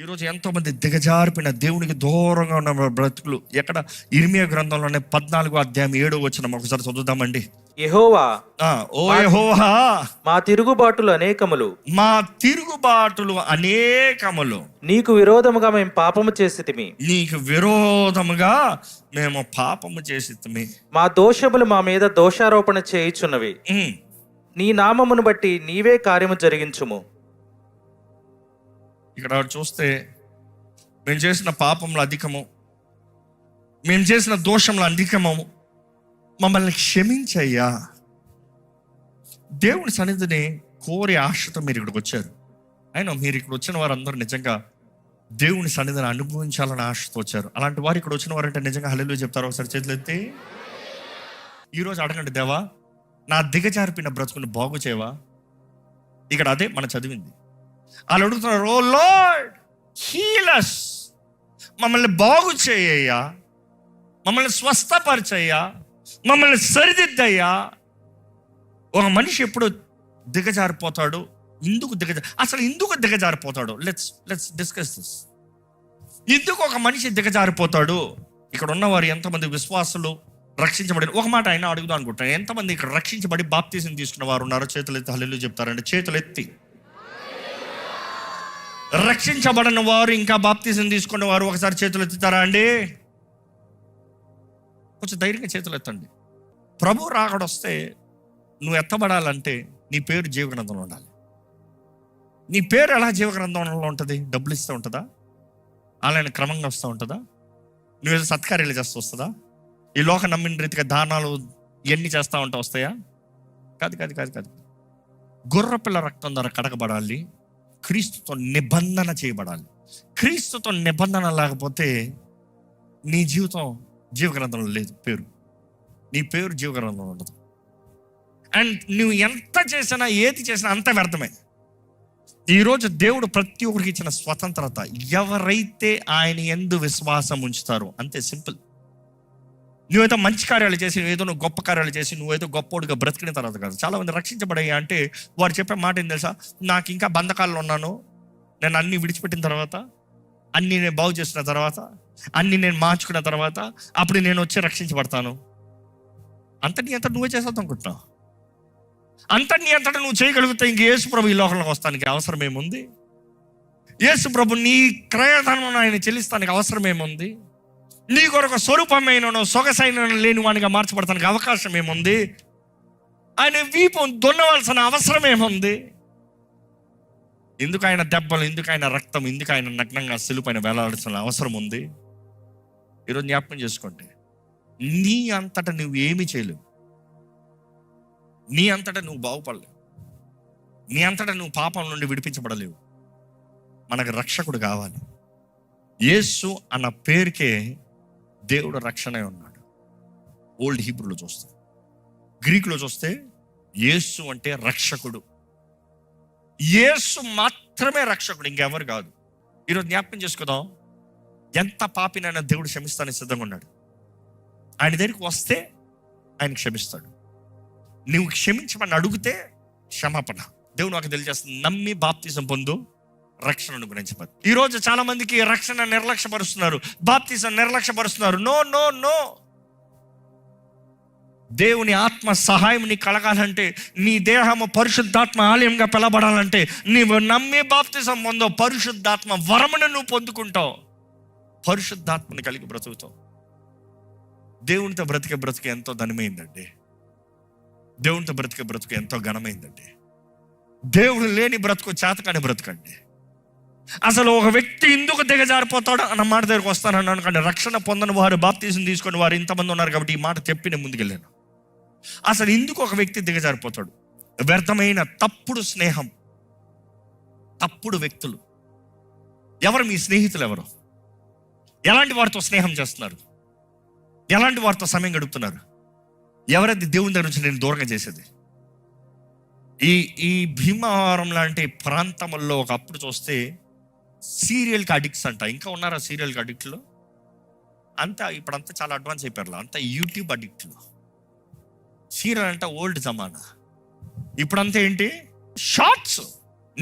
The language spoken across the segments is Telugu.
ఈరోజు ఎంతోమంది దిగజారిపోయిన దేవునికి దూరంగా ఉన్న బ్రతుకులు. ఎక్కడ? ఇర్మియా గ్రంథంలోనే 14:7 ఒకసారి చదువుదామండి. యెహోవా, ఓ యెహోవా, మా తిరుగుబాటులు అనేకములు, మా తిరుగుబాటులు అనేకములు, నీకు విరోధముగా మేము పాపము చేసితిమి. నీకు విరోధముగా మేము పాపము చేసితిమి. మా దోషములు మా మీద దోషారోపణ చేయుచున్నవి. నీ నామమును బట్టి నీవే కార్యము జరిగించుము. ఇక్కడ చూస్తే మేము చేసిన పాపములు అధికము, మేము చేసిన దోషములు అధికము, మమ్మల్ని క్షమించయ్యా. దేవుని సన్నిధిని కోరి ఆశతో మీరు ఇక్కడికి వచ్చారు. అయినా మీరు ఇక్కడ వచ్చిన వారందరూ నిజంగా దేవుని సన్నిధిని అనుభవించాలని ఆశతో వచ్చారు. అలాంటి వారు ఇక్కడ వచ్చిన వారంటే నిజంగా హల్లెలూయా చెప్తారు. ఒకసారి చేతులు ఎత్తి ఈరోజు అడగండి, దేవా నా దిగజారిపోయిన బ్రతుకుని బాగు చేయవా. ఇక్కడ అదే మనం చదివింది. వాళ్ళు అడుగుతున్నారు, ఓ లార్డ్ హీల్ us, మమ్మల్ని బాగు చేయయ్యా, మమ్మల్ని స్వస్థపరిచయ్యా, మమ్మల్ని సరిదిద్దయ్యా. ఒక మనిషి ఎప్పుడు దిగజారిపోతాడు, అసలు ఎందుకు దిగజారిపోతాడు? Let's discuss this. ఎందుకు ఒక మనిషి దిగజారిపోతాడు? ఇక్కడ ఉన్నవారు ఎంతమంది విశ్వాసులు రక్షించబడి, ఒక మాట అయినా అడుగుదాం అనుకుంటాను, ఎంతమంది ఇక్కడ రక్షించబడి బాప్తీసం తీసుకున్న వారు ఉన్నారో చేతులు ఎత్తి హల్లెలూయా చెప్తారండి. చేతులు ఎత్తి. రక్షించబడిన వారు, ఇంకా బాప్తీసం తీసుకున్న వారు ఒకసారి చేతులు ఎత్తుతారా అండి? కొంచెం ధైర్యంగా చేతులు ఎత్తండి. ప్రభు రాకడొస్తే నువ్వు ఎత్తబడాలంటే నీ పేరు జీవగ్రంథంలో ఉండాలి. నీ పేరు ఎలా జీవగ్రంథంలో ఉంటుంది? డబ్బులు ఇస్తూ ఉంటుందా? అలానే క్రమంగా వస్తూ ఉంటుందా? నువ్వేదో సత్కార్యాలు చేస్తూ వస్తుందా? ఈ లోక నమ్మిన రీతిగా దానాలు ఎన్ని చేస్తూ ఉంటా వస్తాయా? కాదు కాదు కాదు కాదు. గొర్రెపిల్ల రక్తం ద్వారా కడగబడాలి, క్రీస్తుతో నిబంధన చేయబడాలి. క్రీస్తుతో నిబంధన లేకపోతే నీ జీవితం జీవగ్రంథంలో లేదు. నీ పేరు జీవగ్రంథంలో ఉండదు. అండ్ నువ్వు ఎంత చేసినా ఏది చేసినా అంత వ్యర్థమే. ఈరోజు దేవుడు ప్రతి ఒక్కరికి ఇచ్చిన స్వతంత్రత, ఎవరైతే ఆయన యందు విశ్వాసం ఉంచుతారో, అంతే సింపుల్. నువ్వేదో మంచి కార్యాలు చేసి, నువ్వేదో నువ్వు గొప్ప కార్యాలు చేసి, నువ్వేదో గొప్పోడుగా బ్రతికిన తర్వాత కాదు. చాలామంది రక్షించబడయ్యా అంటే వారు చెప్పే మాట ఏం తెలుసా? నాకు ఇంకా బంధకాల్లో ఉన్నాను, నేను అన్నీ విడిచిపెట్టిన తర్వాత, అన్నీ నేను బాగు చేసిన తర్వాత, అన్నీ నేను మార్చుకున్న తర్వాత అప్పుడు నేను వచ్చి రక్షించబడతాను. అంతటి అంతటా నువ్వే చేస్తావు అనుకుంటున్నావు. అంతటి అంతటా నువ్వు చేయగలిగితే ఇంక యేసు ప్రభు ఈ లోకంలోకి వస్తానికి అవసరం ఏముంది? యేసు ప్రభు నీ క్రయధనం ఆయన చెల్లిస్తానికి అవసరం ఏముంది? నీ కొరకు స్వరూపమైన సొగసైన లేని వాడిగా మార్చబడతానికి అవకాశం ఏముంది? ఆయన వీపు దున్నవలసిన అవసరం ఏముంది? ఎందుకు ఆయన దెబ్బలు, ఎందుకు ఆయన రక్తం, ఎందుకు ఆయన నగ్నంగా సిలుపైన వేలాడాల్సిన అవసరం ఉంది? ఈరోజు జ్ఞాపకం చేసుకోండి, నీ అంతటా నువ్వు ఏమీ చేయలేవు. నీ అంతటా నువ్వు బాగుపడలేవు. నీ అంతటా నువ్వు పాపం నుండి విడిపించబడలేవు. మనకు రక్షకుడు కావాలి. యేసు అన్న పేరుకే దేవుడు రక్షణే ఉన్నాడు. ఓల్డ్ హీబ్రూలో చూస్తే, గ్రీకులో చూస్తే యేసు అంటే రక్షకుడు. యేసు మాత్రమే రక్షకుడు, ఇంకెవరు కాదు. ఈరోజు జ్ఞాపకం చేసుకుందాం, ఎంత పాపినైనా దేవుడు క్షమిస్తానికి సిద్ధంగా ఉన్నాడు. ఆయన దగ్గరికి వస్తే ఆయన క్షమిస్తాడు. నువ్వు క్షమించమని అడిగితే క్షమాపణ దేవుడు నాకు తెలియజేస్తుంది. నమ్మి బాప్తిజం పొందు, రక్షణ అనుగ్రహించబడు. ఈరోజు చాలా మందికి రక్షణ నిర్లక్ష్యపరుస్తున్నారు, బాప్తిజం నిర్లక్ష్యపరుస్తున్నారు. No no no. దేవుని ఆత్మ సహాయం నీకు కలగాలంటే, నీ దేహము పరిశుద్ధాత్మ ఆలయంగా పిలబడాలంటే నీవు నమ్మి బాప్తిజం పొందో, పరిశుద్ధాత్మ వరమును నువ్వు పొందుకుంటావు, పరిశుద్ధాత్మని కలిగి బ్రతుకుతావు. దేవునితో బ్రతికే బ్రతుకు ఎంతో ధనమైందండి. దేవునితో బ్రతికే బ్రతుకు ఎంతో ఘనమైందండి. దేవుడు లేని బ్రతుకు చేతకాని బ్రతుకండి. అసలు ఒక వ్యక్తి ఎందుకు దిగజారిపోతాడో అన్న మాట దగ్గరకు వస్తానని అనుకోండి. రక్షణ పొందని వారు, బాప్తిజం తీసుకుని వారు ఇంతమంది ఉన్నారు కాబట్టి ఈ మాట చెప్పి నేను ముందుకెళ్ళాను. అసలు ఎందుకు ఒక వ్యక్తి దిగజారిపోతాడు? వ్యర్థమైన తప్పుడు స్నేహం, తప్పుడు వ్యక్తులు. ఎవరు మీ స్నేహితులు? ఎవరు? ఎలాంటి వారితో స్నేహం చేస్తున్నారు? ఎలాంటి వారితో సమయం గడుపుతున్నారు? ఎవరైతే దేవుని దగ్గర నుంచి నేను దూరంగా చేసేది? ఈ భీమవరం లాంటి ప్రాంతంలో ఒకప్పుడు చూస్తే సీరియల్కి అడిక్ట్స్ అంట. ఇంకా ఉన్నారా సీరియల్కి అడిక్ట్లు? అంతా ఇప్పుడంతా చాలా అడ్వాన్స్ అయిపోయారు. అంతా యూట్యూబ్ అడిక్ట్లు. సీరియల్ అంటే ఓల్డ్ జమానా. ఇప్పుడంతా ఏంటి? షార్ట్స్.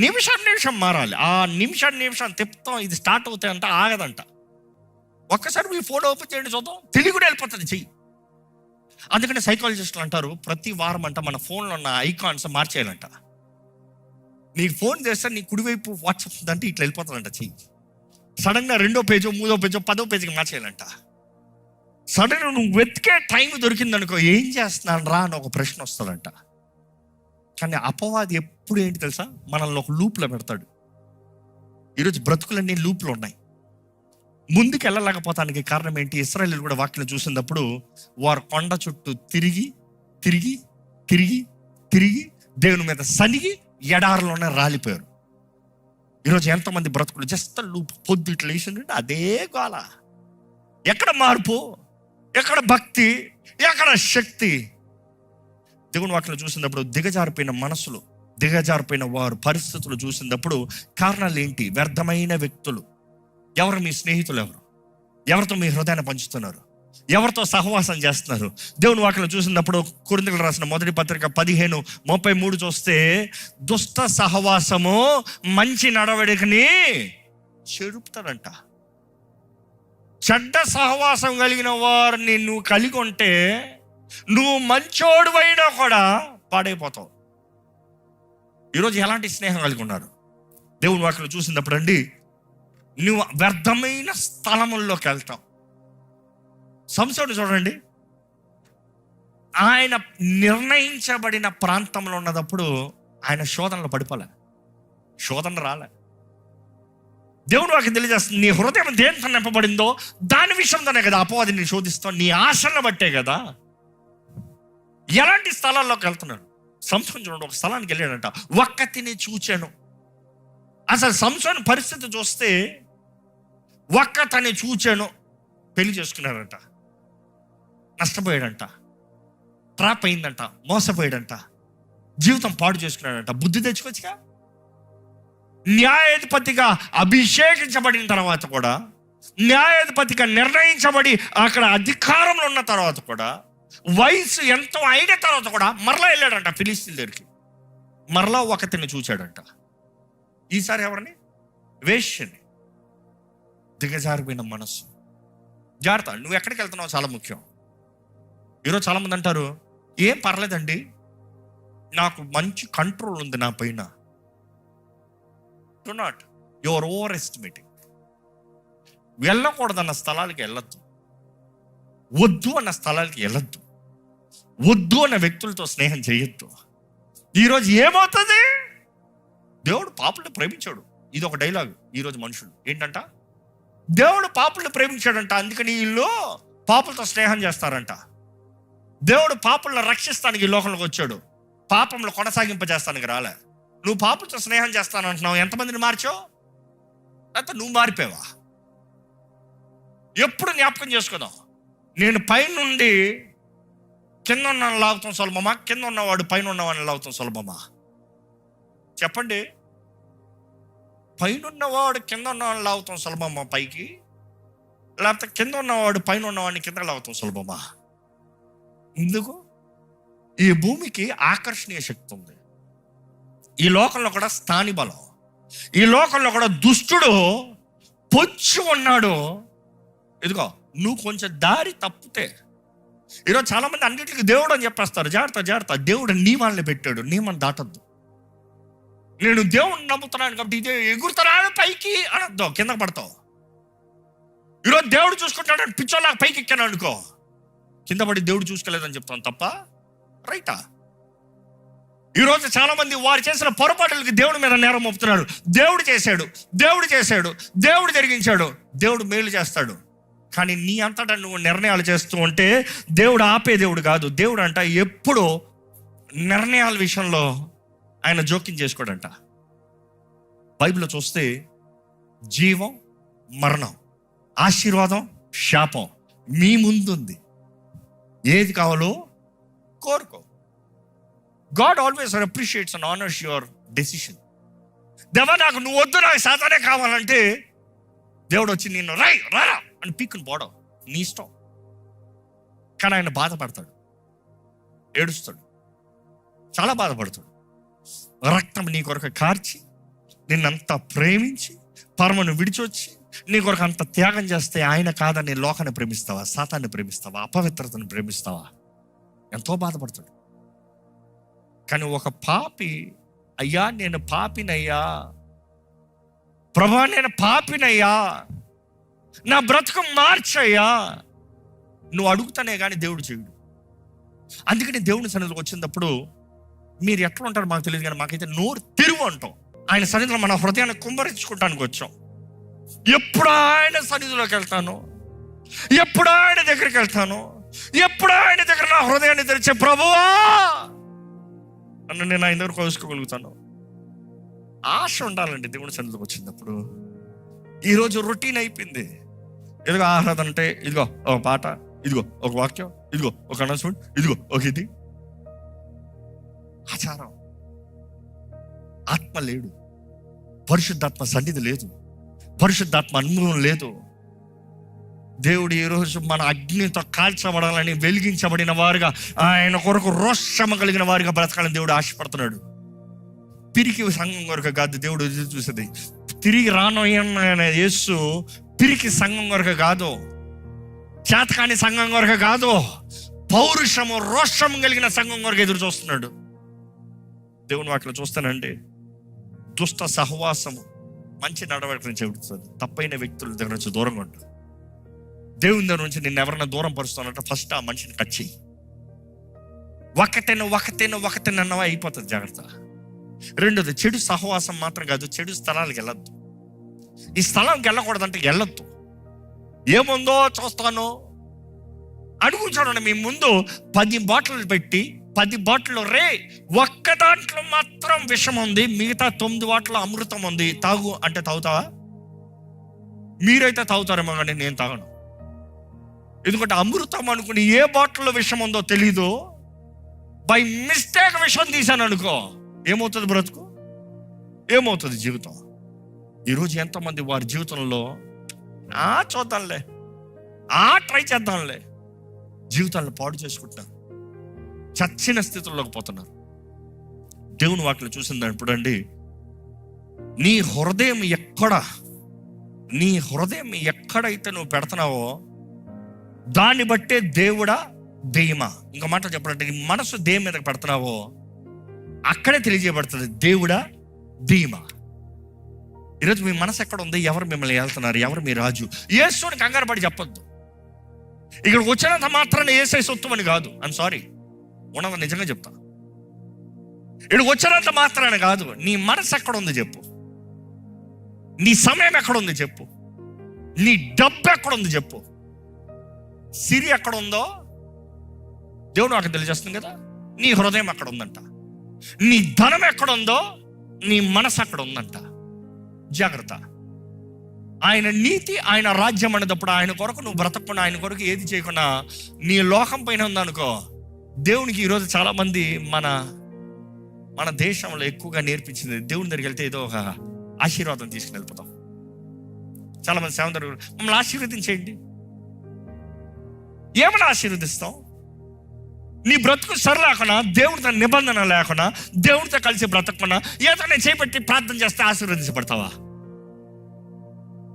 నిమిషం మారాలి. ఆ నిమిషం తిప్పుతాం, ఇది స్టార్ట్ అవుతాయి అంటే ఆగదంట. ఒక్కసారి మీ ఫోన్ ఓపెన్ చేయండి చూద్దాం, తెలివి కూడా వెళ్ళిపోతుంది చెయ్యి. అందుకని సైకాలజిస్టులు అంటారు ప్రతి వారం అంట మన ఫోన్లో ఉన్న ఐకాన్స్ మార్చేయాలంట. నీకు ఫోన్ చేస్తే నీ కుడివైపు వాట్సాప్ అంటే ఇట్లా వెళ్ళిపోతుందంట చెయ్యి. సడన్గా 2వ పేజో 3వ పేజో 10వ పేజీకి మార్చేయాలంట. సడన్ నువ్వు వెతికే టైం దొరికిందనుకో, ఏం చేస్తున్నాను రా అని ఒక ప్రశ్న వస్తుందంట. కానీ అపవాది ఎప్పుడు ఏంటి తెలుసా, మనల్ని ఒక లూప్లో పెడతాడు. ఈరోజు బ్రతుకులన్నీ లూప్లో ఉన్నాయి. ముందుకు వెళ్ళలేకపోతానికి కారణం ఏంటి? ఇశ్రాయేలీయులు కూడా వాక్యం చూసినప్పుడు వారు కొండ చుట్టూ తిరిగి తిరిగి తిరిగి తిరిగి దేవుని మీద సనిగి ఎడారిలోనే రాలిపోయారు. ఈరోజు ఎంతమంది బ్రతుకులు జస్ట్ లూప్, పొద్దు ఇట్లా వేసిందంటే అదే గోల. ఎక్కడ మార్పు, ఎక్కడ భక్తి, ఎక్కడ శక్తి? దేవుని వాక్యం చూసినప్పుడు దిగజారిపోయిన మనసులు, దిగజారిపోయిన వారు పరిస్థితులు చూసినప్పుడు కారణాలు ఏంటి? వ్యర్థమైన వ్యక్తులు. ఎవరు మీ స్నేహితులు? ఎవరితో మీ హృదయాన్ని పంచుతున్నారు? ఎవరితో సహవాసం చేస్తున్నారు? దేవుని వాక్యం చూసినప్పుడు కొరింథీయులకు రాసిన 1వ పత్రిక 15:33 చూస్తే, దుష్ట సహవాసము మంచి నడవడికని చెరుపుతాడంట. చెడ్డ సహవాసం కలిగిన వారిని నువ్వు కలిగి ఉంటే నువ్వు మంచోడు అయినా కూడా పాడైపోతావు. ఈరోజు ఎలాంటి స్నేహం కలిగి ఉన్నారు? దేవుని వాక్యం చూసినప్పుడు అండి, నువ్వు వ్యర్థమైన స్థలముల్లోకి వెళ్తావు. సంసోను చూడండి, ఆయన నిర్ణయించబడిన ప్రాంతంలో ఉన్నప్పుడు ఆయన శోధనలో పడిపోలే, శోధన రాలే. దేవుడు వాకి తెలియజేస్తుంది, నీ హృదయం దేనితో నింపబడిందో దాని విషయంతోనే కదా అపవాదిని శోధిస్తావు. నీ ఆశలను బట్టే కదా. ఎలాంటి స్థలాల్లోకి వెళ్తున్నాడు? సంసోను చూడండి, ఒక స్థలానికి వెళ్ళాడంట, ఒక్కతిని చూచాను. అసలు సంసోను పరిస్థితి చూస్తే ఒక్కతని చూచాను, పెళ్లి చేసుకున్నాడంట, నష్టపోయాడంట, ట్రాప్ అయిందంట, మోసపోయాడంట, జీవితం పాడు చేసుకున్నాడంట. బుద్ధి తెచ్చుకోవచ్చుగా. న్యాయాధిపతిగా అభిషేకించబడిన తర్వాత కూడా, న్యాయాధిపతిగా నిర్ణయించబడి అక్కడ అధికారంలో ఉన్న తర్వాత కూడా, వయసు ఎంతో అయిన తర్వాత కూడా మరలా వెళ్ళాడంట ఫిలిస్తీన్ల దగ్గరికి. మరలా ఒకతిని చూచాడంట. ఈసారి ఎవరిని? వేశ్యని. దిగజారిపోయిన మనస్సు. జాగ్రత్త, నువ్వు ఎక్కడికి వెళ్తున్నావు చాలా ముఖ్యం. ఈరోజు చాలామంది అంటారు, ఏం పర్లేదండి, నాకు మంచి కంట్రోల్ ఉంది నా పైన. Do not, your overestimating. వెళ్ళకూడదన్న స్థలాలకి వెళ్ళొద్దు, వద్దు అన్న స్థలాలకి వెళ్ళొద్దు, వద్దు అన్న వ్యక్తులతో స్నేహం చేయొద్దు. ఈరోజు ఏమవుతుంది? దేవుడు పాపులను ప్రేమించాడు. ఇది ఒక డైలాగ్ ఈరోజు మనుషులు ఏంటంట, దేవుడు పాపులను ప్రేమించాడంట, అందుకని వీళ్ళు పాపులతో స్నేహం చేస్తారంట. దేవుడు పాపులను రక్షిస్తానికి ఈ లోకంలోకి వచ్చాడు, పాపంలో కొనసాగింపజేస్తానికి రాలే. నువ్వు పాపులతో స్నేహం చేస్తానంటున్నావు, ఎంతమందిని మార్చావు? అంత నువ్వు మారిపోయావా? ఎప్పుడు జ్ఞాపకం చేసుకుందాం, నేను పైనుండి కింద ఉన్న లాగుతాం సులభమా, కింద ఉన్నవాడు పైన ఉన్నవాడిని లాగుతాం సులభమా? చెప్పండి. పైన ఉన్నవాడు కింద ఉన్నవాడిని లాగుతాం సులభమా పైకి, లేకపోతే కింద ఉన్నవాడు పైన ఉన్నవాడిని కింద లాగుతాం సులభమా? ఎందుకు? ఈ భూమికి ఆకర్షణీయ శక్తి ఉంది. ఈ లోకంలో కూడా స్థాని బలం, ఈ లోకంలో కూడా దుష్టుడు పొచ్చి ఉన్నాడు. ఇదిగో, నువ్వు కొంచెం దారి తప్పితే, ఈరోజు చాలా మంది అన్నిటికీ దేవుడు అని చెప్పేస్తారు. జాగ్రత్త జాగ్రత్త, దేవుడు నియమాలను పెట్టాడు, నియమాన్ని దాటద్దు. నేను దేవుడిని నమ్ముతున్నాను కాబట్టి ఇదే ఎగురుతున్నాను పైకి అనద్దు, కింద పడతావు. ఈరోజు దేవుడు చూసుకుంటాడు అని పిచ్చోలాగా పైకి ఎక్కాను అనుకో, కింద పడి దేవుడు చూసుకోలేదని చెప్తాను తప్ప రైటా? ఈరోజు చాలా మంది వారు చేసిన పొరపాట్లకి దేవుడి మీద నేరం మోపుతున్నారు. దేవుడు చేశాడు, దేవుడు చేశాడు, దేవుడు జరిగించాడు, దేవుడు మేలు చేస్తాడు. కానీ నీ అంతటా నువ్వు నిర్ణయాలు చేస్తూ ఉంటే దేవుడు ఆపే దేవుడు కాదు. దేవుడు అంట ఎప్పుడూ నిర్ణయాల విషయంలో ఆయన జోక్యం చేసుకోడంట. బైబిల్లో చూస్తే జీవం, మరణం, ఆశీర్వాదం, శాపం మీ ముందుంది. ఏది కావాలో కోరుకో. God always appreciates and honours your decision. దేవా, నాకు నువ్వు వద్దు, నాకు సాతానే కావాలంటే దేవుడు వచ్చి నిన్ను రా అని పీక్కుని పోవడం నీ ఇష్టం. కానీ ఆయన బాధపడతాడు, ఏడుస్తాడు, చాలా బాధపడతాడు. రక్తం నీ కొరకు కార్చి నిన్నంత ప్రేమించి పరమను విడిచొచ్చి నీ కొరకు అంత త్యాగం చేస్తే ఆయన కాదని లోకాన్ని ప్రేమిస్తావా, సాతాన్ని ప్రేమిస్తావా, అపవిత్రతను ప్రేమిస్తావా? ఎంతో బాధపడతాడు. కానీ ఒక పాపి, అయ్యా నేను పాపినయ్యా, ప్రభా నేను పాపినయ్యా, నా బ్రతుకు మార్చయ్యా, నువ్వు అడుగుతానే కానీ దేవుడు చేయుడు. అందుకని దేవుని సన్నిధిలోకి వచ్చినప్పుడు మీరు ఎట్లా ఉంటారో మాకు తెలియదు, కానీ మాకైతే నోరు తిరుగు అంటాం. ఆయన సన్నిధిలో మన హృదయాన్ని కుమ్మరించుకోవడానికి వచ్చాం. ఎప్పుడు ఆయన సన్నిధిలోకి వెళ్తాను, ఎప్పుడు ఆయన దగ్గరికి వెళ్తాను, ఎప్పుడు ఆయన దగ్గర నా హృదయాన్ని తెరిచే ప్రభువా అన్న నేను ఆయన దగ్గర కోసుకోగలుగుతాను. ఆశ ఉండాలండి దేవుని సన్నిధిలోకి వచ్చినప్పుడు. ఈరోజు రొటీన్ అయిపోయింది. ఇదిగో ఆహ్లాదం అంటే ఇదిగో ఒక పాట, ఇదిగో ఒక వాక్యం, ఇదిగో ఒక అనౌన్స్మెంట్, ఇదిగో ఒక ఇది ఆచారం. ఆత్మ లేడు, పరిశుద్ధాత్మ సన్నిధి లేదు, పరిశుద్ధాత్మ అనుభవం లేదు. దేవుడు ఈరోజు మన అగ్నితో కాల్చబడాలని వెలిగించబడిన వారుగా, ఆయన కొరకు రోషము కలిగిన వారుగా బ్రతకాలని దేవుడు ఆశపడుతున్నాడు. పిరికి సంఘం కొరకు కాదు దేవుడు ఎదురు చూసేది. తిరిగి రానోయన్న యేసు పిరికి సంఘం కొరకు కాదు, చేతకాని సంఘం కొరకు కాదు, పౌరుషము రోషము కలిగిన సంఘం కొరకు ఎదురు చూస్తున్నాడు. దేవుని వాటిలో చూస్తానండి, దుష్ట సహవాసము మంచి నడవడిక నుంచి చెబుతుంది. తప్పైన వ్యక్తుల దగ్గర నుంచి దూరంగా ఉంటుంది. దేవుని దగ్గర నుంచి నిన్ను ఎవరైనా దూరం పరుస్తానంటే ఫస్ట్ ఆ మనిషిని టచ్ చెయ్యి. ఒకతేను అన్నవా అయిపోతుంది, జాగ్రత్త. రెండోది, చెడు సహవాసం మాత్రం కాదు, చెడు స్థలాలకు వెళ్ళొద్దు. ఈ స్థలంకి వెళ్ళకూడదంటే వెళ్ళొద్దు. ఏముందో చూస్తాను అడుగు. చూడండి, మీ ముందు 10 బాటిల్ పెట్టి 10 బాటిల్ రే ఒక్క దాంట్లో మాత్రం విషం ఉంది, మిగతా 9 బాటిల్ అమృతం ఉంది, తాగు అంటే తాగుతావా? మీరైతే తాగుతారేమో కానీ నేను తాగను. ఎందుకంటే అమృతం అనుకుని ఏ బాటిల్లో విషం ఉందో తెలీదు. బై మిస్టేక్ విషం తీశాను అనుకో, ఏమవుతుంది బ్రతుకు, ఏమవుతుంది జీవితం? ఈరోజు ఎంతోమంది వారి జీవితంలో చూద్దాంలే, ట్రై చేద్దాంలే, జీవితాలను పాడు చేసుకుంటున్నారు, చచ్చిన స్థితుల్లోకి పోతున్నారు. దేవుని వాక్యం చూసిందని ఇప్పుడు అండి, నీ హృదయం ఎక్కడైతే నువ్వు పెడుతున్నావో దాన్ని బట్టే దేవుడా దెయ్యమా. ఇంకో మాట చెప్పాలంటే, నీ మనసు దేని మీద పెడుతున్నావో అక్కడే తెలియజేయబడుతుంది దేవుడా దెయ్యమా. ఈరోజు మీ మనసు ఎక్కడ ఉంది, ఎవరు మిమ్మల్ని వెళ్తున్నారు, ఎవరు మీ రాజు? యేసుని కంగారు పడి చెప్పొద్దు. ఇక్కడికి వచ్చినంత మాత్రాన్ని యేసే సొత్తు అని కాదు. ఐఎమ్ సారీ, ఉన్నది నిజంగా చెప్తా. ఇక్కడికి వచ్చినంత మాత్రాన్ని కాదు, నీ మనసు ఎక్కడ ఉంది చెప్పు, నీ సమయం ఎక్కడ ఉంది చెప్పు, నీ డబ్బు ఎక్కడ ఉంది చెప్పు, సిరి ఎక్కడ ఉందో దేవుడు నాకు తెలియజేస్తుంది కదా. నీ హృదయం ఎక్కడ ఉందంట, నీ ధనం ఎక్కడ ఉందో నీ మనసు అక్కడ ఉందంట. జాగ్రత్త. ఆయన నీతి, ఆయన రాజ్యం అనేటప్పుడు ఆయన కొరకు నువ్వు బ్రతకుండా, ఆయన కొరకు ఏది చేయకుండా నీ లోకం పైన ఉందనుకో. దేవునికి ఈరోజు చాలా మంది మన దేశంలో ఎక్కువగా నేర్పించింది, దేవుని దగ్గరికి వెళ్తే ఏదో ఒక ఆశీర్వాదం తీసుకుని వెళ్ళిపోతాం. చాలా మంది సేవ దగ్గర మమ్మల్ని ఆశీర్వదించేయండి. ఏమన్నా ఆశీర్వదిస్తాం? నీ బ్రతుకు సరి లేకుండా, దేవుడితో నిబంధన లేకుండా, దేవుడితో కలిసి బ్రతకకుండా ఏదో నేను చేపట్టి ప్రార్థన చేస్తే ఆశీర్వదించబడతావా?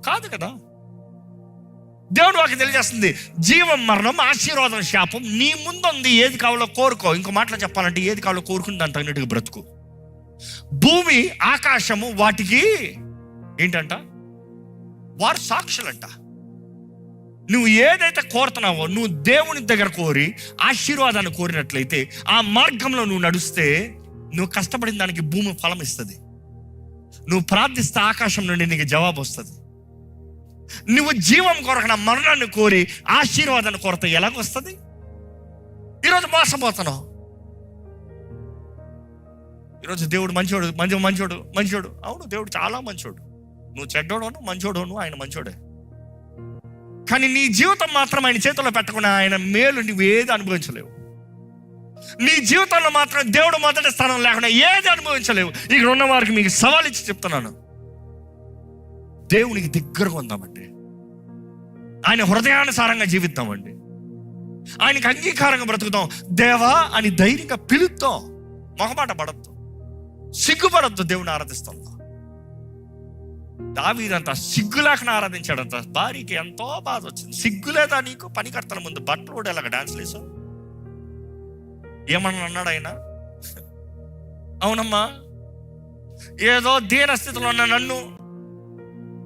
కాదు కదా. దేవుడు వాకి తెలియజేస్తుంది, జీవం మరణం, ఆశీర్వాదం శాపం నీ ముందుంది. ఏది కావాలో కోరుకో. ఇంకో మాటలో చెప్పాలంటే, ఏది కావాలో కోరుకుని దాని తగినట్టుగా బ్రతుకు. భూమి ఆకాశము వాటికి ఏంటంట, వారు సాక్షులంట. నువ్వు ఏదైతే కోరుతున్నావో, నువ్వు దేవుని దగ్గర కోరి ఆశీర్వాదాన్ని కోరినట్లయితే, ఆ మార్గంలో నువ్వు నడుస్తే, నువ్వు కష్టపడిన దానికి భూమి ఫలం ఇస్తుంది. నువ్వు ప్రార్థిస్తే ఆకాశం నుండి నీకు జవాబు వస్తుంది. నువ్వు జీవం కొరకన మరణాన్ని కోరి ఆశీర్వాదాన్ని కోరితే ఎలాగొస్తుంది? ఈరోజు మోసపోతున్నావు. ఈరోజు దేవుడు మంచోడు. అవును, దేవుడు చాలా మంచోడు. నువ్వు చెడ్డోడోను, మంచోడోను, ఆయన మంచోడే. కానీ నీ జీవితం మాత్రం ఆయన చేతుల్లో పెట్టకుండా ఆయన మేలు నువ్వు ఏది అనుభవించలేవు. నీ జీవితంలో మాత్రం దేవుడు మొదటి స్థానం లేకుండా ఏది అనుభవించలేవు. ఇక్కడ ఉన్న వారికి మీకు సవాల్ ఇచ్చి చెప్తున్నాను, దేవునికి దగ్గరగా ఉందామండి, ఆయన హృదయానుసారంగా జీవిద్దామండి, ఆయనకి అంగీకారంగా బ్రతుకుతాం. దేవా అని ధైర్యంగా పిలుద్దాం, మొహమాట పడద్దు, సిగ్గుపడద్దు. దేవుని ఆరాధిస్తాం. దావీదంతా సిగ్గులేకన ఆరాధించాడంట. భార్యకి ఎంతో బాధ వచ్చింది. సిగ్గులేదా నీకు? పనికర్తల ముందు బట్టలు కూడా ఎలాగ డాన్స్ లేసావు? ఏమన్నా అన్నాడు ఆయన? అవునమ్మా, ఏదో దీనస్థితిలో ఉన్న నన్ను,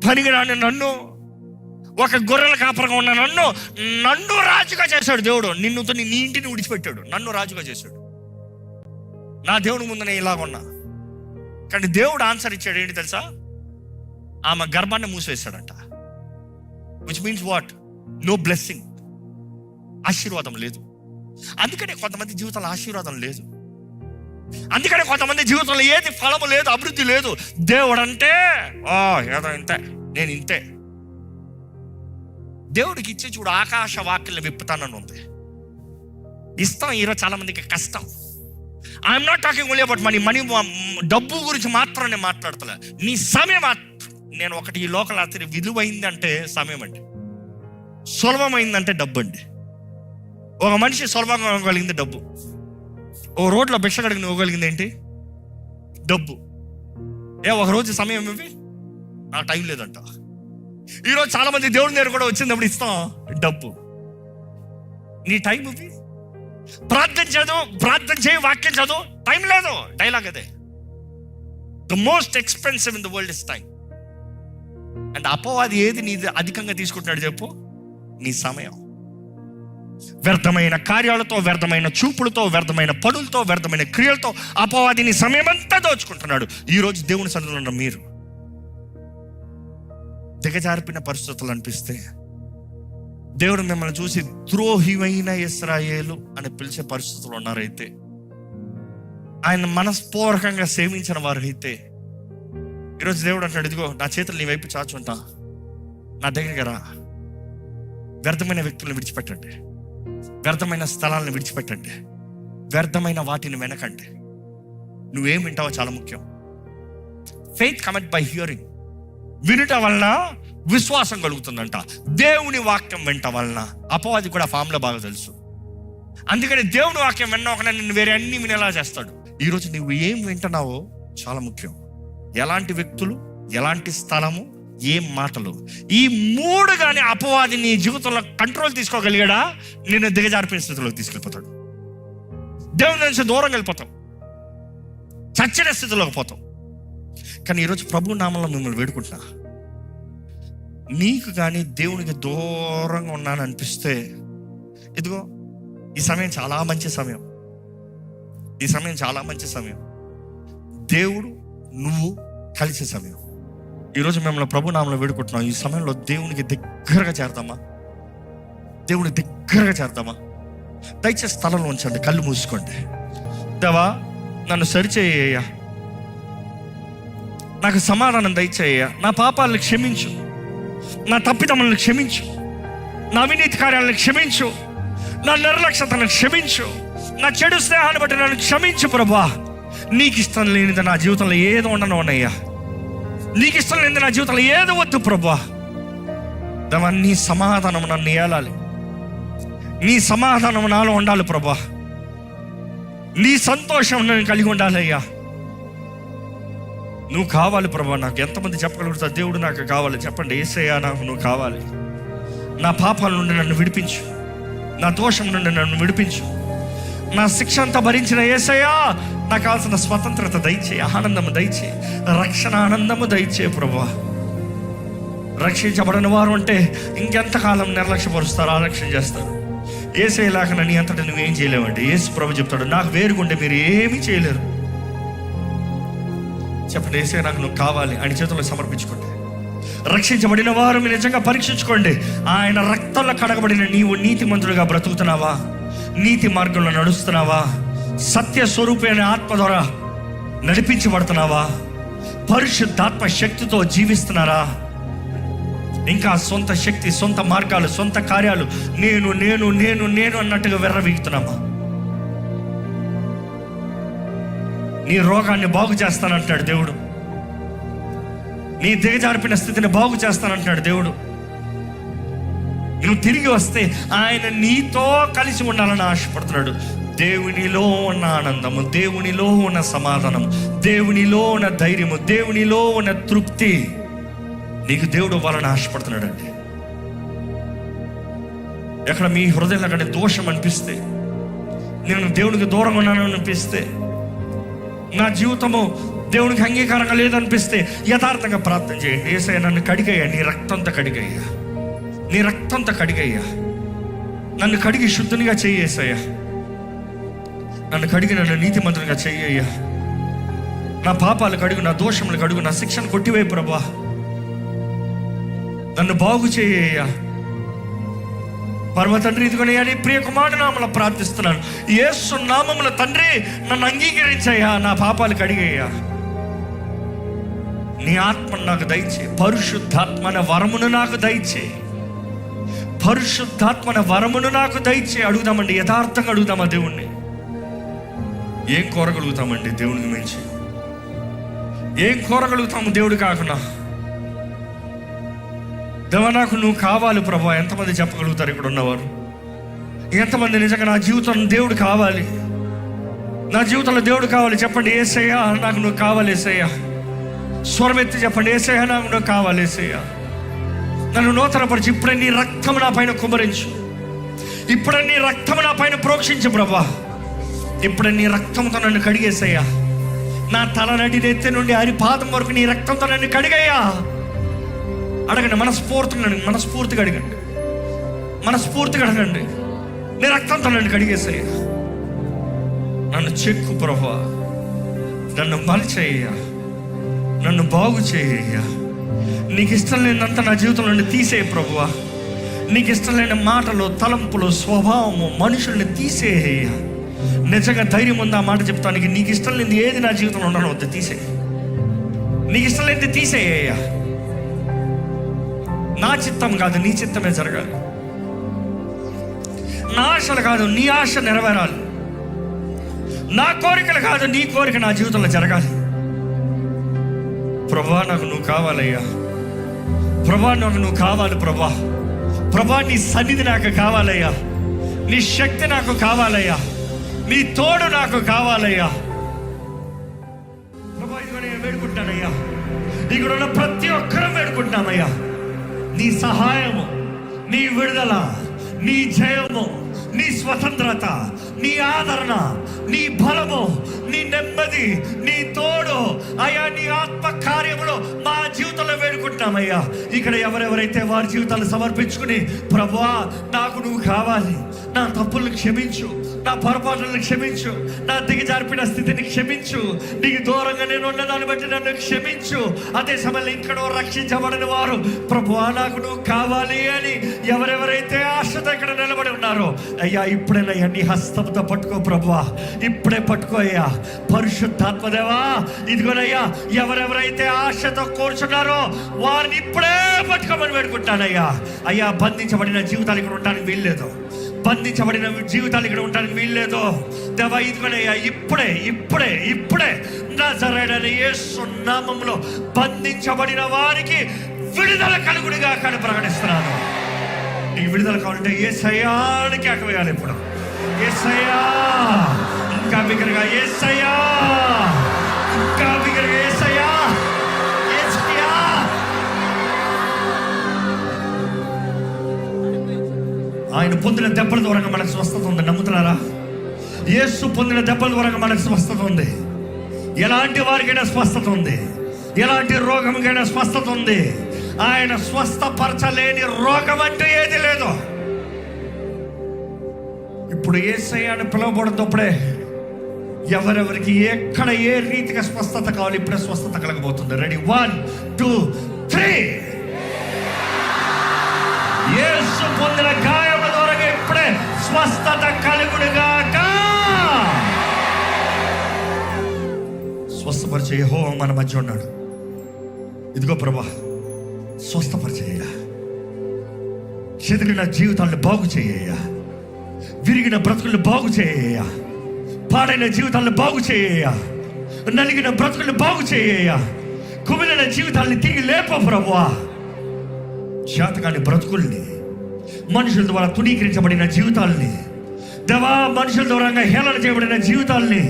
పనికిరాని నన్ను, ఒక గొర్రెల కాపరగా ఉన్న నన్ను రాజుగా చేశాడు దేవుడు. నిన్నుతో నీ ఇంటిని విడిచిపెట్టాడు, నన్ను రాజుగా చేశాడు. నా దేవుని ముందు నేను ఇలాగున్నా. కానీ దేవుడు ఆన్సర్ ఇచ్చాడు. ఏంటి తెలుసా? ఆమె గర్భాన్ని మూసివేశాడంట. Which means what? No blessing, ఆశీర్వాదం లేదు. అందుకనే కొంతమంది జీవితంలో ఆశీర్వాదం లేదు. అందుకనే కొంతమంది జీవితంలో ఏది ఫలము లేదు, అభివృద్ధి లేదు. దేవుడు అంటే ఏదో ఇంతే, నేను ఇంతే. దేవుడికి ఇచ్చే చూడు, ఆకాశ వాక్యలు విప్పుతానని ఉంది. ఇస్తాం. ఈరోజు చాలా మందికి కష్టం. I'm not talking only about money డబ్బు గురించి మాత్రం నేను మాట్లాడతలే. నీ సమయం. నేను ఒకటి, ఈ లోకల్ ఆశ్చర్య విలువైందంటే సమయం అండి, సులభమైందంటే డబ్బు అండి. ఒక మనిషి సులభంగా ఇవ్వగలిగింది డబ్బు. ఓ రోడ్లో భిక్షగడికి ఇవ్వగలిగింది ఏంటి? డబ్బు. ఒక రోజు సమయం ఇవి, నాకు టైం లేదంట. ఈరోజు చాలా మంది దేవుడి దగ్గర కూడా వచ్చినప్పుడు ఇస్తాం డబ్బు. నీ టైం ఇవి. ప్రార్థన చేయి, వాక్యం చదువు, టైం లేదు. డైలాగ్ అదే. The most expensive in the world is time. And అపవాది ఏది నీ అధికంగా తీసుకుంటున్నాడు చెప్పు? నీ సమయం. వ్యర్థమైన కార్యాలతో, వ్యర్థమైన చూపులతో, వ్యర్థమైన పనులతో, వ్యర్థమైన క్రియలతో అపవాది నీ సమయం అంతా దోచుకుంటున్నాడు. ఈరోజు దేవుని సన్నిధిలో ఉన్న మీరు దిగజారిపిన పరిస్థితులు అనిపిస్తే, దేవుడు మిమ్మల్ని చూసి ద్రోహివైన ఇశ్రాయేలు అని పిలిచే పరిస్థితులు ఉన్నారైతే, ఆయన మనస్పూర్వకంగా సేవించిన వారు అయితే, ఈరోజు దేవుడు అంటాడు, ఇదిగో నా చేతులు నీ వైపు చాచుంటా, నా దగ్గరికి రా. వ్యర్థమైన వ్యక్తులను విడిచిపెట్టండి, వ్యర్థమైన స్థలాలను విడిచిపెట్టండి, వ్యర్థమైన వాటిని వెనకండి. నువ్వేం వింటావో చాలా ముఖ్యం. Faith commit by hearing. వినుట వలన విశ్వాసం కలుగుతుందంట. దేవుని వాక్యం వింట వలన. అపవాది కూడా ఫామ్లో బాగా తెలుసు. అందుకని దేవుని వాక్యం విన్నా ఒక నిన్ను వేరే అన్ని వినేలా చేస్తాడు. ఈరోజు నువ్వు ఏం వింటున్నావో చాలా ముఖ్యం. ఎలాంటి వ్యక్తులు, ఎలాంటి స్థలము, ఏం మాటలు, ఈ మూడు కానీ అపవాది నీ జీవితంలో కంట్రోల్ తీసుకోగలిగాడా, నిన్ను దిగజారిపోయిన స్థితిలోకి తీసుకెళ్ళిపోతాడు. దేవుని నుంచి దూరం వెళ్ళిపోతాం, చచ్చిన స్థితిలోకి పోతాం. కానీ ఈరోజు ప్రభు నామంలో మిమ్మల్ని వేడుకుంటున్నా, నీకు కానీ దేవునికి దూరంగా ఉన్నాను అనిపిస్తే, ఇదిగో ఈ సమయం చాలా మంచి సమయం. ఈ సమయం చాలా మంచి సమయం. దేవుడు నువ్వు కలిసే సమయం. ఈరోజు మిమ్మల్ని ప్రభు నామంలో వేడుకుంటున్నాం. ఈ సమయంలో దేవునికి దగ్గరగా చేరదామా? దేవుని దగ్గరగా చేరదామా? దయచేసి స్థలంలో ఉంచండి, కళ్ళు మూసుకోండి. దేవా, నన్ను సరిచేయ్యా, నాకు సమాధానం దయచేయ్యా, నా పాపాలను క్షమించు, నా తప్పిదములను క్షమించు, నా అవినీతి కార్యాలను క్షమించు, నా నిర్లక్ష్యతను క్షమించు, నా చెడు స్నేహాన్ని బట్టి నన్ను క్షమించు ప్రభా. నీకు ఇష్టం లేనిది నా జీవితంలో ఏదో ఉండనయ్యా, నీకు ఇష్టం లేనిది నా జీవితంలో ఏదో వద్దు ప్రభా. దేవా, నీ సమాధానం నన్ను ఏలాలి, నీ సమాధానం నాలో ఉండాలి ప్రభా, నీ సంతోషం నేను కలిగి ఉండాలి అయ్యా. నువ్వు కావాలి ప్రభా. నాకు ఎంతమంది చెప్పగలుగుతారు దేవుడు నాకు కావాలి? చెప్పండి. యేసయ్యా, నాకు నువ్వు కావాలి. నా పాపాల నుండి నన్ను విడిపించు, నా దోషం నుండి నన్ను విడిపించు, నా శిక్ష అంతా భరించిన యేసయ్యా, నాకు కావాల్సిన స్వతంత్రత దయచేయి, ఆనందము దయచేయి, రక్షణ ఆనందము దయచేయి ప్రభా. రక్షించబడిన వారు అంటే ఇంకెంతకాలం నిర్లక్ష్యపరుస్తారు, ఆలక్ష్యం చేస్తారు. యేసయ్య లేకుండా నీ అంతటా నువ్వేం చేయలేవండి. యేసు ప్రభు చెప్తాడు, నాకు వేరుగుంటే మీరు ఏమీ చేయలేరు. చెప్పండి, యేసయ్య నాకు నువ్వు కావాలి. ఆయన చేతుల్లో సమర్పించుకోండి. రక్షించబడిన వారు మీరు నిజంగా పరీక్షించుకోండి. ఆయన రక్తంలో కడగబడిన నీవు నీతిమంతుడిగా బ్రతుకుతున్నావా? నీతి మార్గంలో నడుస్తున్నావా? సత్య స్వరూపైన ఆత్మ ద్వారా నడిపించబడుతున్నావా? పరిశుద్ధాత్మ శక్తితో జీవిస్తున్నారా? ఇంకా సొంత శక్తి, సొంత మార్గాలు, సొంత కార్యాలు, నేను నేను నేను నేను అన్నట్టుగా వెర్రవీగుతున్నామా? నీ రోగాన్ని బాగు చేస్తానంటాడు దేవుడు, నీ దిగజారిపిన స్థితిని బాగు చేస్తానంటాడు దేవుడు. నువ్వు తిరిగి వస్తే ఆయన నీతో కలిసి ఉండాలని ఆశపడుతున్నాడు. దేవునిలో ఉన్న ఆనందము, దేవునిలో ఉన్న సమాధానం, దేవునిలో ఉన్న ధైర్యము, దేవునిలో ఉన్న తృప్తి నీకు దేవుడు ఇవ్వాలని ఆశపడుతున్నాడండి. ఎక్కడ మీ హృదయంలో అక్కడ దోషం అనిపిస్తే, నేను దేవునికి దూరంగా ఉన్నాను అనిపిస్తే, నా జీవితము దేవునికి అంగీకారంగా లేదనిపిస్తే యథార్థంగా ప్రార్థన చేయండి. యేసయ్య నన్ను కడిగయ్యా, నీ రక్తంతో కడిగయ్యా, నీ రక్తంతో కడిగయ్యా, నన్ను కడిగి శుద్ధునిగా చెయ్యి యేసయ్య, నన్ను కడిగి నన్ను నీతిమంతునిగా చెయ్యయ్యా, నా పాపాలు కడుగు, నా దోషములు కడుగు, నా శిక్షను కొట్టివేయి ప్రభువా, నన్ను బాగు చేయ్యా. పరమ తండ్రి, ఇదిగోనయ్యా నీ ప్రియ కుమారుని నామములో ప్రార్థిస్తున్నాను. యేసు నామములో తండ్రి నన్ను అంగీకరించయ్యా, నా పాపాలు కడిగయ్యా, నీ ఆత్మను నాకు దయచేయి, పరిశుద్ధాత్మన వరమును నాకు దయచేయి, పరిశుద్ధాత్మన వరమును నాకు దయచేయి. అడుగుదామండి, యథార్థంగా అడుగుదామా దేవుణ్ణి? ఏం కోరగలుగుతామండి దేవునికి మించి? ఏం కోరగలుగుతాము దేవుడు కాకుండా? దేవా నాకు నువ్వు కావాలి ప్రభా. ఎంతమంది చెప్పగలుగుతారు ఇక్కడ ఉన్నవారు? ఎంతమంది నిజంగా నా జీవితంలో దేవుడు కావాలి, నా జీవితంలో దేవుడు కావాలి? చెప్పండి, యేసయ్యా నాకు నువ్వు కావాలి యేసయ్యా. స్వరం ఎత్తి చెప్పండి, యేసయ్యా నాకు నువ్వు కావాలి యేసయ్యా. నన్ను నూతనపరిచి ఇప్పుడే నీ రక్తం నా పైన కుమ్మరించు, ఇప్పుడే నీ రక్తం నా పైన ప్రోక్షించు ప్రభా. ఇప్పుడే నీ రక్తంతో నన్ను కడిగేసయ్యా, నా తల నడి నెత్తి నుండి అరి పాదం వరకు నీ రక్తంతో నన్ను కడిగయ్యా. అడగండి, మనస్ఫూర్తిగా అడగండి, మనస్ఫూర్తిగా అడగండి. నీ రక్తంతో నన్ను కడిగేసయ్యా, నన్ను చెక్కు ప్రభా, నన్ను మలిచేయ్యా, నన్ను బాగు చేయ్యా. నీకు ఇష్టం లేనంత నా జీవితం నుండి తీసేయ ప్రభువా. నీకు ఇష్టం లేని మాటలు, తలంపులు, స్వభావము, మనుషుల్ని తీసేయ్యా. నిజంగా ధైర్యం ఉందా మాట చెప్తానికి? నీకు ఇష్టం లేనిది ఏది నా జీవితంలో ఉండను వద్దు, తీసేయి. నీకు ఇష్టం లేనిది తీసేయ్యా. నా చిత్తం కాదు నీ చిత్తమే జరగాలి, నా ఆశలు కాదు నీ ఆశ నెరవేరాలి, నా కోరికలు కాదు నీ కోరిక నా జీవితంలో జరగాలి. ప్రభా నాకు నువ్వు కావాలయ్యా, ప్రభా నాకు నువ్వు కావాలి ప్రభా. ప్రభా నీ సన్నిధి నాకు కావాలయ్యా, నీ శక్తి నాకు కావాలయ్యా, నీ తోడు నాకు కావాలయ్యా. ప్రభా ఇదిగో నేను వేడుకుంటానయ్యా, ఇక్కడ ఉన్న ప్రతి ఒక్కరూ వేడుకుంటామయ్యా. నీ సహాయము, నీ విడుదల, నీ జయము, నీ స్వతంత్రత, నీ ఆదరణ, నీ బలము, నీ నెమ్మది, నీ తోడు అయ్యా, నీ ఆత్మ కార్యములు మా జీవితంలో వేడుకుంటామయ్యా. ఇక్కడ ఎవరెవరైతే వారి జీవితాలు సమర్పించుకుని ప్రభువా నాకు నువ్వు కావాలి, నా తప్పులను క్షమించు, నా పొరపాట్లను క్షమించు, నా దిగజారిపిన స్థితిని క్షమించు, నీకు దూరంగా నేను ఉన్నదాన్ని బట్టి నన్ను క్షమించు. అదే సమయంలో ఇక్కడ రక్షించబడిన వారు ప్రభువా నాకు నువ్వు కావాలి అని ఎవరెవరైతే ఆశతో ఇక్కడ నిలబడి ఉన్నారో అయ్యా, ఇప్పుడేనయ్యా నీ హస్తంతో పట్టుకో ప్రభువా, ఇప్పుడే పట్టుకో అయ్యా. పరిశుద్ధాత్మదేవా ఇదిగోనయ్యా, ఎవరెవరైతే ఆశతో కూర్చున్నారో వారిని ఇప్పుడే పట్టుకోమని వేడుకుంటానయ్యా. అయ్యా, బంధించబడిన జీవితాలు ఇక్కడ ఉండడానికి వీల్లేదు, బంధించబడిన జీవితాలు ఇక్కడ ఉండడానికి వీల్లేదు దేవా. ఇదిగోనయ్యా, ఇప్పుడే ఇప్పుడే ఇప్పుడే నజరేయుడైన యేసు నామములో బంధించబడిన వారికి విడుదల కలుగుడుగా కానీ ప్రకటిస్తున్నాను. నీకు విడుదల కావాలంటే యేసయ్యానికి అకవేయాలి. ఇప్పుడు యేసయ్యా, ఇంకా బిగ్గరగా యేసయ్యా, ఇంకా బిగ్గరగా యేసయ్యా, యేసయ్యా. ఆయన పొందిన దెబ్బల ద్వారా మనకు స్వస్థత ఉంది, నమ్ముతున్నారా? యేసు పొందిన దెబ్బల ద్వారా మనకు స్వస్థత ఉంది. ఎలాంటి వారికైనా స్వస్థత ఉంది, ఎలాంటి రోగంకైనా స్వస్థత ఉంది. ఆయన స్వస్థపరచలేని రోగం అంటూ ఏది లేదు. ఇప్పుడు యేసయ్య అని పిలువబడుతున్నప్పుడే ఎవరెవరికి ఎక్కడ ఏ రీతిగా స్వస్థత కావాలి ఇప్పుడే స్వస్థత కలగబోతుంది. రెడీ, 1 2 3. యేసు పొందిన గాయముల ద్వారా ఇప్పుడే స్వస్థత కలుగునుగాక. స్వస్థపరిచే యెహోవా మన మధ్య ఉన్నాడు. ఇదిగో ప్రభా, స్వస్థపరిచేయ్యా, చెదిరిన జీవితాలను బాగు చేయ్యా, విరిగిన బ్రతుకులను బాగు చేయ్యా, పాడైన జీవితాలను బాగు చేయ్యా, నలిగిన బ్రతుకులను బాగు చేయ్యా, కుమిలిన జీవితాలను తిరిగి లేపో ప్రభువా. శాతకాని బ్రతుకుల్ని, మనుషుల ద్వారా తునీకరించబడిన జీవితాలని దేవా, మనుషుల ద్వారా హేళన చేయబడిన జీవితాలని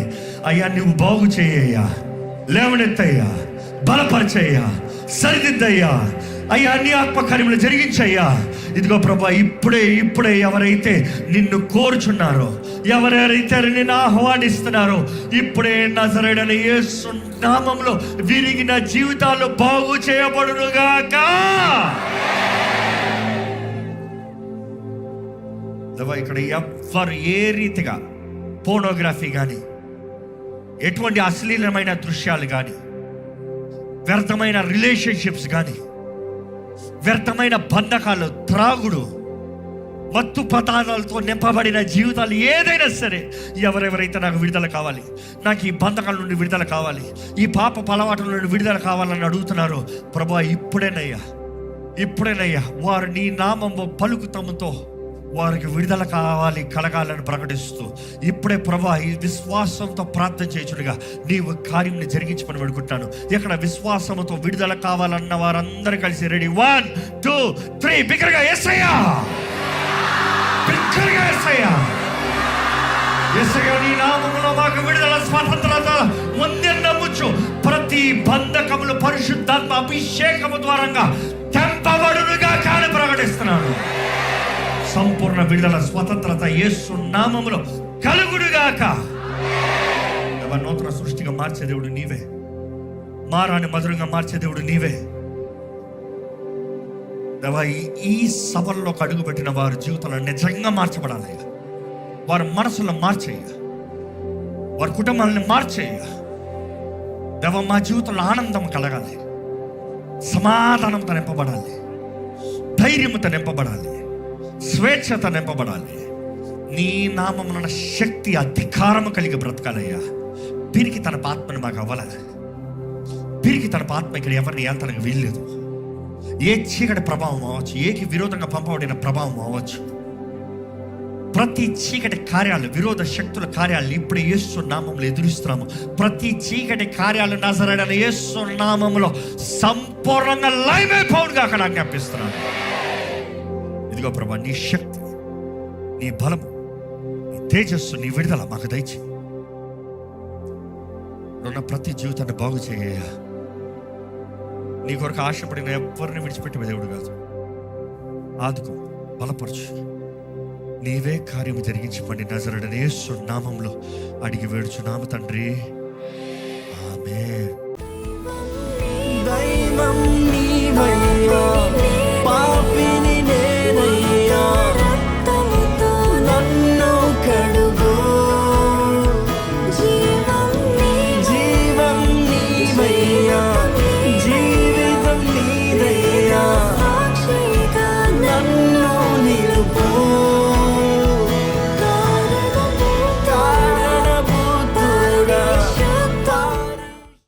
అయ్యా నువ్వు బాగు చేయ్యా, లేవనెత్తయ్యా, బలపరిచయ్యా, సరిదిద్దయ్యా. అయ్యా నీ ఆత్మకార్యములు జరిగించయ్యా. ఇదిగో ప్రభా, ఇప్పుడే ఎవరైతే నిన్ను కోరుచున్నారో, ఎవరైతే నిన్ను ఆహ్వానిస్తున్నారో, ఇప్పుడే నజరేయుడైన యేసు నామములో విరిగిన జీవితాలు బాగు చేయబడునుగాక. ఇక్కడ ఎవ్వరు ఏ రీతిగా పోర్నోగ్రఫీ కానీ, ఎటువంటి అశ్లీలమైన దృశ్యాలు కానీ, వ్యర్థమైన రిలేషన్షిప్స్ కానీ, వ్యర్థమైన బంధకాలు, త్రాగుడు, మత్తు పదార్థాలతో నింపబడిన జీవితాలు ఏదైనా సరే, ఎవరెవరైతే నాకు విడుదల కావాలి, నాకు ఈ బంధకాల నుండి విడుదల కావాలి, ఈ పాప అలవాటుల నుండి విడుదల కావాలని అడుగుతున్నారో, ప్రభువా ఇప్పుడేనయ్యా వారు నీ నామము పలుకుతముతో వారికి విడుదల కలగాలని ప్రకటిస్తూ ఇప్పుడే ప్రభా ఈ విశ్వాసంతో ప్రార్థన చేయుచుండగా నీవు కార్యం జరిగించమని వేడుకుంటాను. ఇక్కడ విశ్వాసంతో విడుదల కావాలన్న వారందరూ కలిసి రెడీ, 1 2 3 బిగ్గరగా యేసయ్యా, బిగ్గరగా యేసయ్యా, యేసయ్యా నీ నామములో మాకు విడుదల స్వతంత్రత ఉంది నమ్ముచు ప్రతి బంధకములు పరిశుద్ధాత్మ అభిషేకము ద్వారంగా తెంపబడునుగా కానీ ప్రకటిస్తున్నాను. సంపూర్ణ విడుదల స్వతంత్రత యేసు నామములో కలుగుడుగాక. నూతన సృష్టిగా మార్చే దేవుడు నీవే, మారాన్ని మధురంగా మార్చే దేవుడు నీవే. ఈ సభల్లోకి అడుగుపెట్టిన వారి జీవితంలో నిజంగా మార్చబడాలయ్యా, వారి మనసులో మార్చేయ్యా, వారి కుటుంబాలను మార్చేయ్యా. మా జీవితంలో ఆనందం కలగాలి, సమాధానంతో నింపబడాలి, ధైర్యంతో నింపబడాలి, స్వేచ్ఛత నింపబడాలి. నీ నామమున శక్తి అధికారము కలిగి బ్రతకాలయ్యా. వీరికి తన ఆత్మని మాకు అవ్వాలి, వీరికి తన ఆత్మ ఇక్కడ ఎవరిని ఏల్తనకు వీల్లేదు. ఏ చీకటి ప్రభావం అవ్వచ్చు, ఏకి విరోధంగా పంపబడిన ప్రభావం అవ్వచ్చు, ప్రతి చీకటి కార్యాలు, విరోధ శక్తుల కార్యాలను ఇప్పుడు యేసు నామములో ఎదురిస్తున్నాము. ప్రతి చీకటి కార్యాలు నజరేయుడైన యేసు నామములో సంపూర్ణంగా లైవ్ అయిపోవుగా అక్కడ ఆజ్ఞాపిస్తున్నాను. ఇదిగో ప్రభా, నీ శక్తి, నీ బలము, నీ తేజస్సు, నీ విడుదల మాకు దయచేయి. ఉన్న ప్రతి జీవితాన్ని బాగు చేయ. నీ కొరకు ఆశపడిన ఎవరిని విడిచిపెట్టే దేవుడు కాదు. ఆదుకో, బలపరచు, నీవే కార్యము జరిగించమని నజరేయుడైన యేసు నామములో అడిగి వేడుచున్నాము తండ్రి, ఆమేన్.